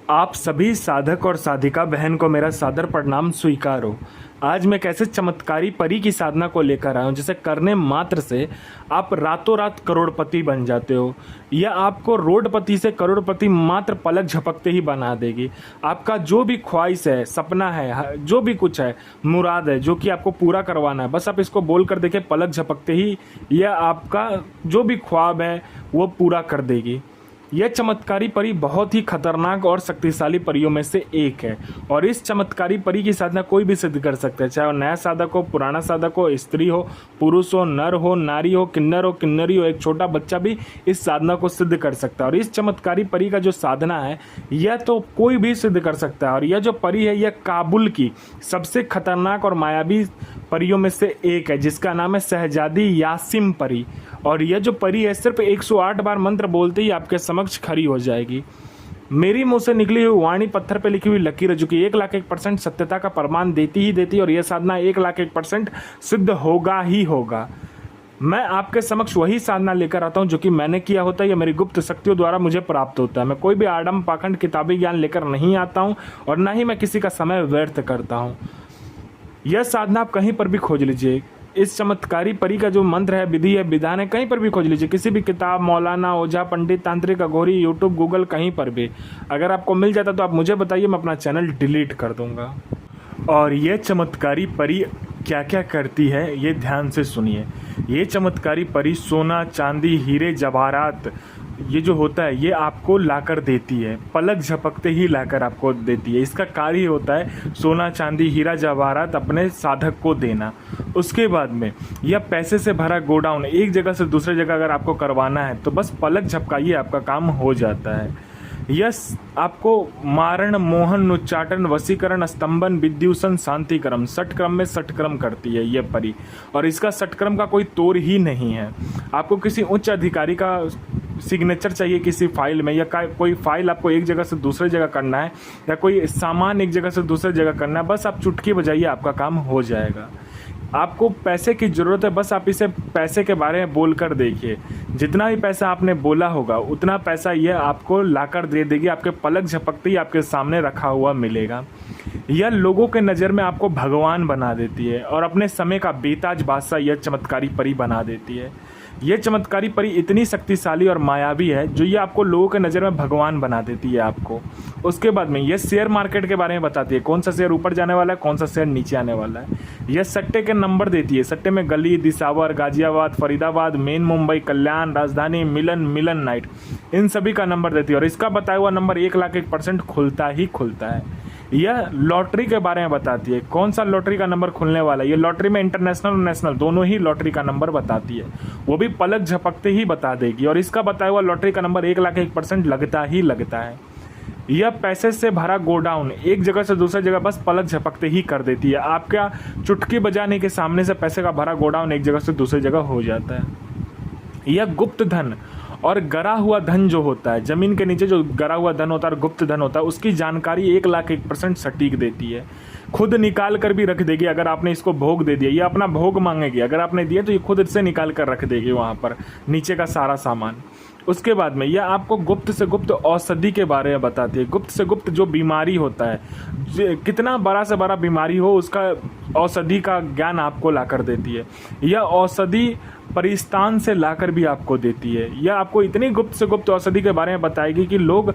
आप सभी साधक और साधिका बहन को मेरा सादर प्रणाम स्वीकार हो। आज मैं कैसे चमत्कारी परी की साधना को लेकर आया हूँ जिसे करने मात्र से आप रातों रात करोड़पति बन जाते हो। यह आपको रोडपति से करोड़पति मात्र पलक झपकते ही बना देगी। आपका जो भी ख्वाहिश है, सपना है, जो भी कुछ है, मुराद है जो कि आपको पूरा करवाना है, बस आप इसको बोल कर देखें, पलक झपकते ही यह आपका जो भी ख्वाब है वो पूरा कर देगी। यह चमत्कारी परी बहुत ही खतरनाक और शक्तिशाली परियों में से एक है और इस चमत्कारी परी की साधना कोई भी सिद्ध कर सकता है, चाहे वो नया साधक हो, पुराना साधक हो, स्त्री हो, पुरुष हो, नर हो, नारी हो, किन्नरी हो, एक छोटा बच्चा भी इस साधना को सिद्ध कर सकता है। और इस चमत्कारी परी का जो साधना है यह तो कोई भी सिद्ध कर सकता है। और यह जो परी है यह काबुल की सबसे खतरनाक और मायावी परियों में से एक है जिसका नाम है शहजादी यासिम परी। और यह जो परी है सिर्फ 108 बार मंत्र बोलते ही आपके समक्ष खड़ी हो जाएगी। मेरी मुंह से निकली हुई वाणी पत्थर पे लिखी हुई लकीर है जो कि 1,01% सत्यता का प्रमाण देती ही देती और यह साधना 1,01% सिद्ध होगा ही होगा। मैं आपके समक्ष वही साधना लेकर आता हूं जो कि मैंने किया होता है या मेरी गुप्त शक्तियों द्वारा मुझे प्राप्त होता है। मैं कोई भी आडम पाखंड किताबी ज्ञान लेकर नहीं आता हूं और ना ही मैं किसी का समय व्यर्थ करता हूं। यह साधना आप कहीं पर भी खोज लीजिए। इस चमत्कारी परी का जो मंत्र है, विधि है, विधान है, कहीं पर भी खोज लीजिए, किसी भी किताब, मौलाना, ओझा, पंडित, तांत्रिक, अघोरी, यूट्यूब, गूगल, कहीं पर भी अगर आपको मिल जाता तो आप मुझे बताइए, मैं अपना चैनल डिलीट कर दूंगा। और ये चमत्कारी परी क्या क्या करती है ये ध्यान से सुनिए। ये चमत्कारी परी सोना, चांदी, हीरे, जवाहरात ये जो होता है ये आपको लाकर देती है, पलक झपकते ही लाकर आपको देती है। इसका कार्य होता है सोना, चांदी, हीरा, जवाहरात अपने साधक को देना। उसके बाद में यह पैसे से भरा गोडाउन एक जगह से दूसरे जगह अगर आपको करवाना है तो बस पलक झपकाइए, आपका काम हो जाता है। यस, आपको मारण, मोहन, उच्चाटन, वशीकरण, स्तंभन, विद्युषण, शांतिक्रम, षटक्रम में षटक्रम करती है यह परी। और इसका षटक्रम का कोई तोड़ ही नहीं है। आपको किसी उच्च अधिकारी का सिग्नेचर चाहिए किसी फाइल में, या कोई फाइल आपको एक जगह से दूसरे जगह करना है, या कोई सामान एक जगह से दूसरे जगह करना है, बस आप चुटकी बजाइए, आपका काम हो जाएगा। आपको पैसे की ज़रूरत है, बस आप इसे पैसे के बारे में बोलकर देखिए। जितना भी पैसा आपने बोला होगा उतना पैसा यह आपको लाकर दे देगी, आपके पलक झपकते ही आपके सामने रखा हुआ मिलेगा। यह लोगों के नज़र में आपको भगवान बना देती है और अपने समय का बेताज बादशाह यह चमत्कारी परी बना देती है। यह चमत्कारी परी इतनी शक्तिशाली और मायावी है जो ये आपको लोगों के नज़र में भगवान बना देती है आपको। उसके बाद में यह शेयर मार्केट के बारे में बताती है, कौन सा शेयर ऊपर जाने वाला है, कौन सा शेयर नीचे आने वाला है। यह सट्टे के नंबर देती है, सट्टे में गली, दिसावर, गाजियाबाद, फरीदाबाद, मेन मुंबई, कल्याण, राजधानी, मिलन नाइट, इन सभी का नंबर देती है। और इसका बताया हुआ नंबर 1,01% खुलता ही खुलता है। यह लॉटरी के बारे में बताती है, कौन सा लॉटरी का नंबर खुलने वाला है। ये लॉटरी में इंटरनेशनल और नेशनल दोनों ही लॉटरी का नंबर बताती है, वो भी पलक झपकते ही बता देगी। और इसका बताया हुआ लॉटरी का नंबर 1,01% लगता ही लगता है। यह पैसे से भरा गोडाउन एक जगह से दूसरी जगह बस पलक झपकते ही कर देती है। आपका चुटकी बजाने के सामने से पैसे का भरा गोडाउन एक जगह से दूसरी जगह हो जाता है। यह गुप्त धन और गरा हुआ धन जो होता है, जमीन के नीचे जो गरा हुआ धन होता है और गुप्त धन होता है, उसकी जानकारी 1,01% सटीक देती है। खुद निकाल कर भी रख देगी अगर आपने इसको भोग दे दिया, ये अपना भोग मांगेगी, अगर आपने दिया तो ये खुद से निकाल कर रख देगी वहाँ पर नीचे का सारा सामान। उसके बाद में यह आपको गुप्त से गुप्त औषधि के बारे में बताती है। गुप्त से गुप्त जो बीमारी होता है, कितना बड़ा से बड़ा बीमारी हो, उसका औषधि का ज्ञान आपको लाकर देती है। यह औषधि परिस्तान से लाकर भी आपको देती है। यह आपको इतनी गुप्त से गुप्त औषधि के बारे में बताएगी कि लोग,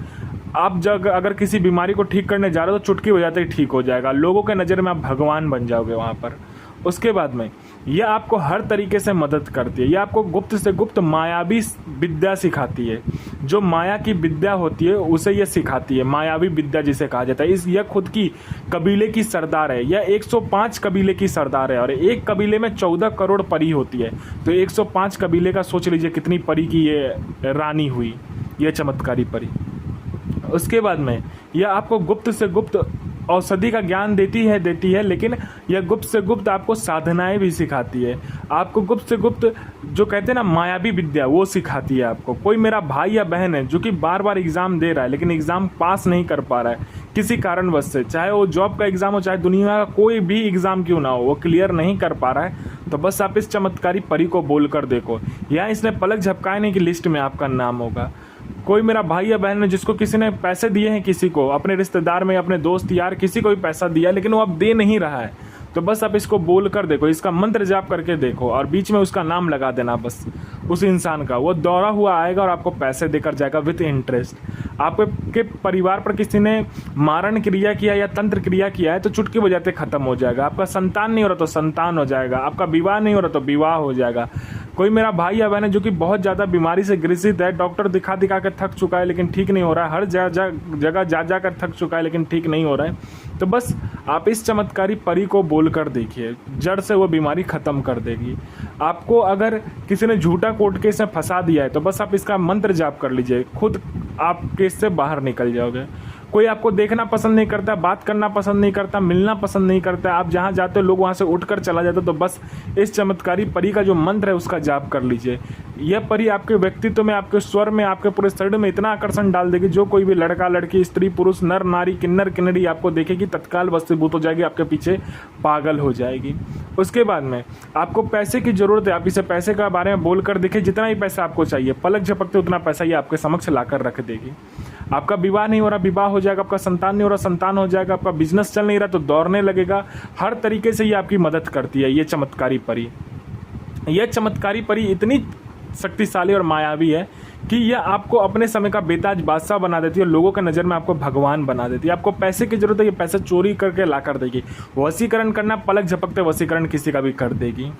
आप जब अगर किसी बीमारी को ठीक करने जा रहे हो तो चुटकी बजाते ही ठीक हो जाएगा, लोगों के नज़र में आप भगवान बन जाओगे वहाँ पर। उसके बाद में यह आपको हर तरीके से मदद करती है। यह आपको गुप्त से गुप्त मायावी विद्या सिखाती है। जो माया की विद्या होती है उसे यह सिखाती है, मायावी विद्या जिसे कहा जाता है। यह खुद की कबीले की सरदार है। यह 105 कबीले की सरदार है और एक कबीले में 14 करोड़ परी होती है। तो 105 कबीले का सोच लीजिए कितनी परी की ये रानी हुई, यह चमत्कारी परी। उसके बाद में यह आपको गुप्त से गुप्त औषधि का ज्ञान देती है, लेकिन यह गुप्त से गुप्त आपको साधनाएं भी सिखाती है। आपको गुप्त से गुप्त जो कहते हैं ना मायावी विद्या, वो सिखाती है आपको। कोई मेरा भाई या बहन है जो कि बार बार एग्ज़ाम दे रहा है लेकिन एग्ज़ाम पास नहीं कर पा रहा है किसी कारणवश से, चाहे वो जॉब का एग्ज़ाम हो, चाहे दुनिया का कोई भी एग्ज़ाम क्यों ना हो, वो क्लियर नहीं कर पा रहा है, तो बस आप इस चमत्कारी परी को बोल कर देखो। यहाँ इसने पलक झपकाने की लिस्ट में आपका नाम होगा। कोई मेरा भाई या बहन है जिसको किसी ने पैसे दिए हैं, किसी को अपने रिश्तेदार में, अपने दोस्त यार किसी को भी पैसा दिया, लेकिन वो अब दे नहीं रहा है, तो बस आप इसको बोल कर देखो, इसका मंत्र जाप करके देखो और बीच में उसका नाम लगा देना बस उस इंसान का। वो दौड़ा हुआ आएगा और आपको पैसे देकर जाएगा विथ इंटरेस्ट। आपके परिवार पर किसी ने मारण क्रिया किया या तंत्र क्रिया किया है तो चुटकी बजाते खत्म हो जाएगा। आपका संतान नहीं हो रहा तो संतान हो जाएगा। आपका विवाह नहीं हो रहा तो विवाह हो जाएगा। कोई मेरा भाई या बहन है जो कि बहुत ज़्यादा बीमारी से ग्रसित है, डॉक्टर दिखा दिखा कर थक चुका है लेकिन ठीक नहीं हो रहा है, हर जगह जा जा कर थक चुका है लेकिन ठीक नहीं हो रहा है, तो बस आप इस चमत्कारी परी को बोल कर देखिए, जड़ से वो बीमारी ख़त्म कर देगी। आपको अगर किसी ने झूठा कोर्ट केस में फंसा दिया है तो बस आप इसका मंत्र जाप कर लीजिए, खुद आप केस से बाहर निकल जाओगे। कोई आपको देखना पसंद नहीं करता, बात करना पसंद नहीं करता, मिलना पसंद नहीं करता, आप जहाँ जाते हो लोग वहाँ से उठकर चला जाता, तो बस इस चमत्कारी परी का जो मंत्र है उसका जाप कर लीजिए। यह परी आपके व्यक्तित्व में, आपके स्वर में, आपके पूरे शरीर में इतना आकर्षण डाल देगी, जो कोई भी लड़का लड़की, स्त्री पुरुष, नर नारी, किन्नर किन्नरी आपको देखेगी तत्काल वशीभूत हो जाएगी, आपके पीछे पागल हो जाएगी। उसके बाद में आपको पैसे की ज़रूरत है, आप इसे पैसे के बारे में बोलकर देखिए, जितना ही पैसा आपको चाहिए पलक झपकते उतना पैसा ये आपके समक्ष लाकर रख देगी। आपका विवाह नहीं हो रहा, विवाह हो जाएगा। आपका संतान नहीं हो रहा, संतान हो जाएगा। आपका बिजनेस चल नहीं रहा तो दौड़ने लगेगा। हर तरीके से ये आपकी मदद करती है ये चमत्कारी परी। यह चमत्कारी परी इतनी शक्तिशाली और मायावी है कि यह आपको अपने समय का बेताज बादशाह बना देती है और लोगों के नज़र में आपको भगवान बना देती है। आपको पैसे की जरूरत है, ये पैसे चोरी करके ला कर देगी। वशीकरण करना, पलक झपकते वशीकरण किसी का भी कर देगी।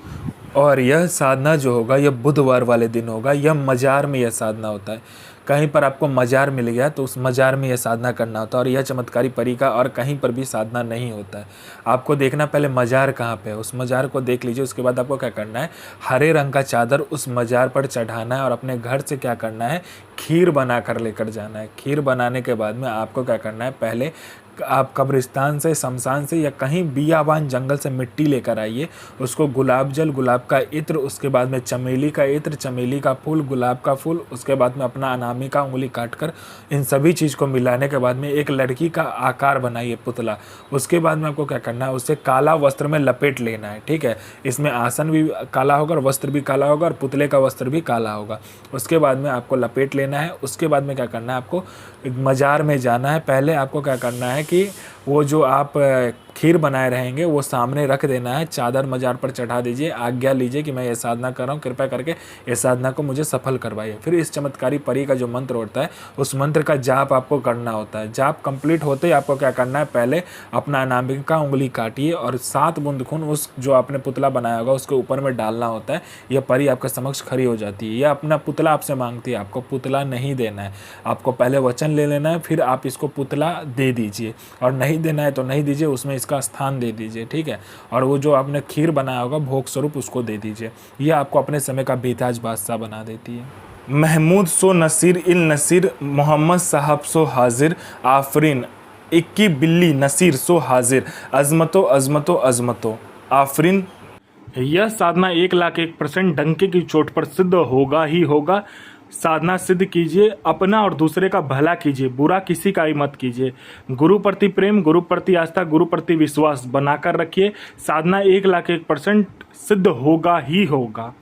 और यह साधना जो होगा यह बुधवार वाले दिन होगा। यह मजार में यह साधना होता है। कहीं पर आपको मजार मिल गया तो उस मजार में यह साधना करना होता है। और यह चमत्कारी परी का और कहीं पर भी साधना नहीं होता है। आपको देखना पहले मजार कहाँ पे है, उस मजार को देख लीजिए। उसके बाद आपको क्या करना है, हरे रंग का चादर उस मजार पर चढ़ाना है और अपने घर से क्या करना है, खीर बना कर लेकर जाना है। खीर बनाने के बाद में आपको क्या करना है, पहले आप कब्रिस्तान से, शमशान से या कहीं बियाबान जंगल से मिट्टी लेकर आइए। उसको गुलाब जल, गुलाब का इत्र, उसके बाद में चमेली का इत्र, चमेली का फूल, गुलाब का फूल, उसके बाद में अपना अनामिका उंगली काटकर इन सभी चीज़ को मिलाने के बाद में एक लड़की का आकार बनाइए, पुतला। उसके बाद में आपको क्या करना है, उसे काला वस्त्र में लपेट लेना है। ठीक है, इसमें आसन भी काला होगा और वस्त्र भी काला होगा और पुतले का वस्त्र भी काला होगा। उसके बाद में आपको लपेट लेना है। उसके बाद में क्या करना है, आपको मजार में जाना है। पहले आपको क्या करना है कि वो जो आप खीर बनाए रहेंगे वो सामने रख देना है, चादर मजार पर चढ़ा दीजिए, आज्ञा लीजिए कि मैं ये साधना कर रहा हूँ, कृपया करके ये साधना को मुझे सफल करवाइए। फिर इस चमत्कारी परी का जो मंत्र होता है उस मंत्र का जाप आपको करना होता है। जाप कंप्लीट होते ही आपको क्या करना है, पहले अपना अनामिका उंगली काटिए और 7 बूंद खून उस जो आपने पुतला बनाया होगा उसके ऊपर में डालना होता है। यह परी आपके समक्ष खड़ी हो जाती है। यह अपना पुतला आपसे मांगती है, आपको पुतला नहीं देना है। आपको पहले वचन ले लेना है, फिर आप इसको पुतला दे दीजिए, और नहीं देना है तो नहीं दीजिए, उसमें इसका स्थान दे दीजिए। ठीक है, और वो जो आपने खीर बनाया होगा भोग स्वरूप उसको दे दीजिए। यह आपको अपने समय का बेताज बादशाह बना देती है। महमूद सो नसीर इल नसीर, मोहम्मद साहब सो हाजिर, आफरीन इक्की बिल्ली नसीर सो हाजिर, अजमतो अजमतो अजमतो आफरीन। यह साधना 1,01,000% डंके की चोट पर सिद्ध होगा ही होगा। साधना सिद्ध कीजिए, अपना और दूसरे का भला कीजिए, बुरा किसी का ही मत कीजिए। गुरु प्रति प्रेम, गुरु प्रति आस्था, गुरु प्रति विश्वास बनाकर रखिए। साधना 1,01,000% सिद्ध होगा ही होगा।